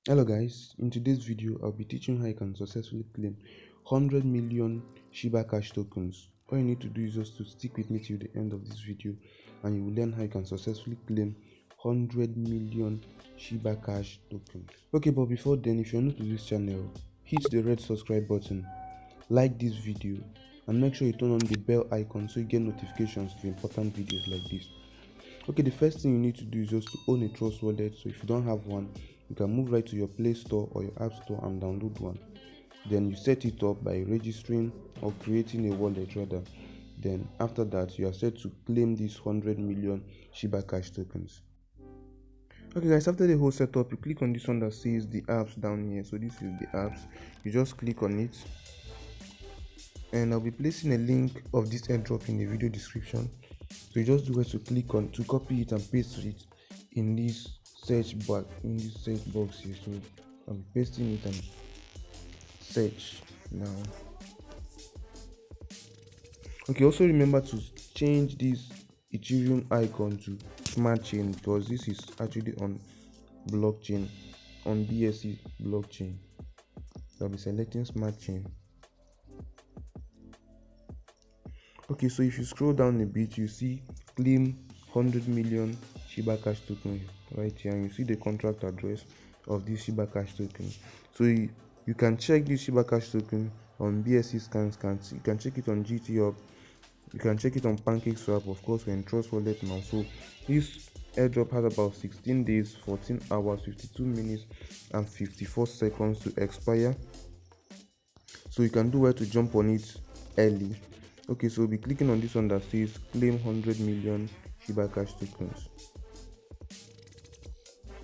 Hello guys, in today's video I'll be teaching how you can successfully claim 100 million Shiba Cash tokens. All you need to do is just to stick with me till the end of this video and you will learn how you can successfully claim 100 million Shiba Cash tokens. Okay, but before then, if you're new to this channel, hit the red subscribe button, like this video, and make sure you turn on the bell icon so you get notifications of important videos like this. Okay, the first thing you need to do is just to own a trust wallet. So if you don't have one, you can move right to your Play Store or your App Store and download one. Then you set it up by registering or creating a wallet rather. Then after that, you are set to claim these 100 million Shiba Cash tokens. Okay guys, after the whole setup, you click on this one that says the apps down here. So this is the apps. You just click on it, and I'll be placing a link of this airdrop in the video description. So you just do to click on to copy it and paste it in this search bar, in this search box here. So I'm pasting it and search now. Okay, also remember to change this ethereum icon to smart chain because this is actually on blockchain, on BSC blockchain. So I'll be selecting smart chain. Okay, so if you scroll down a bit, you see claim 100 million Shiba Cash token right here, and you see the contract address of this Shiba Cash token. So you can check this Shiba Cash token on BSC scans. You can check it on GTHub. You can check it on PancakeSwap. Of course, we're in Trust Wallet now. So this airdrop has about 16 days, 14 hours, 52 minutes, and 54 seconds to expire. So you can do well to jump on it early. Okay, so we'll be clicking on this one that says claim 100 million Shiba Cash tokens.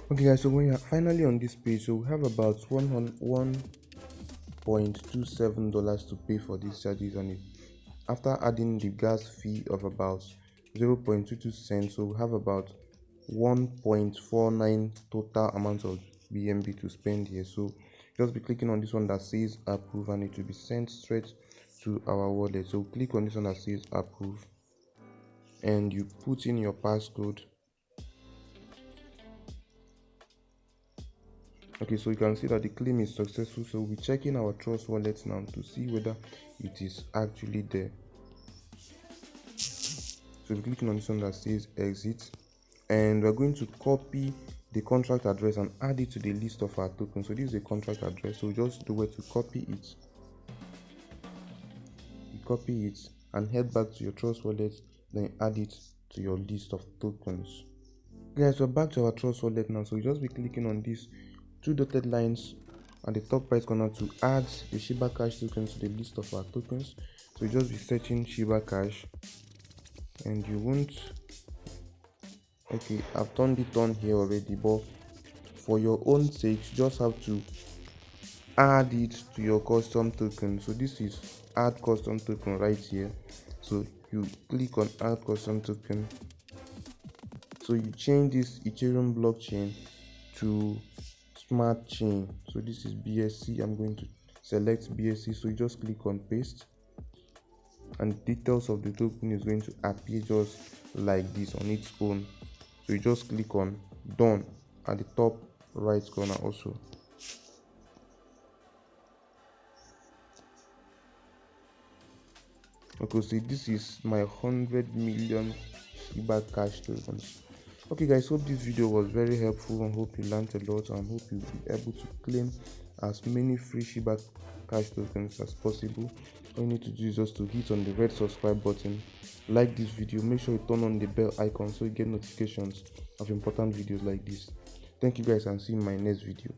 Okay guys, so when you're finally on this page, so we have about $1.27 to pay for these charges on it. After adding the gas fee of about 0.22 cents, so we have about 1.49 total amount of BNB to spend here. So just be clicking on this one that says approve and it will be sent straight to our wallet. So click on this one that says approve and you put in your passcode. Okay, so you can see that the claim is successful. So we're checking our Trust Wallet now to see whether it is actually there. So we're clicking on this one that says exit, and we're going to copy the contract address and add it to the list of our tokens. So this is a contract address, so just do it to copy it. You copy it and head back to your Trust Wallet, then add it to your list of tokens. Guys, we're back to our Trust Wallet now. So you just be clicking on these two dotted lines at the top right corner to add the Shiba Cash tokens to the list of our tokens. So you just be searching Shiba Cash, and you won't. Okay, I've turned it on here already, but for your own sake, you just have to add it to your custom token. So this is add custom token right here. So you click on add custom token. So you change this ethereum blockchain to smart chain. So this is BSC. I'm going to select BSC. So you just click on paste, and details of the token is going to appear just like this on its own. So you just click on done at the top right corner also. Okay, so this is my 100 million Shiba Cash tokens. Okay guys, hope this video was very helpful and hope you learned a lot and hope you'll be able to claim as many free Shiba Cash tokens as possible. All you need to do is just to hit on the red subscribe button, like this video, make sure you turn on the bell icon so you get notifications of important videos like this. Thank you guys and see you in my next video.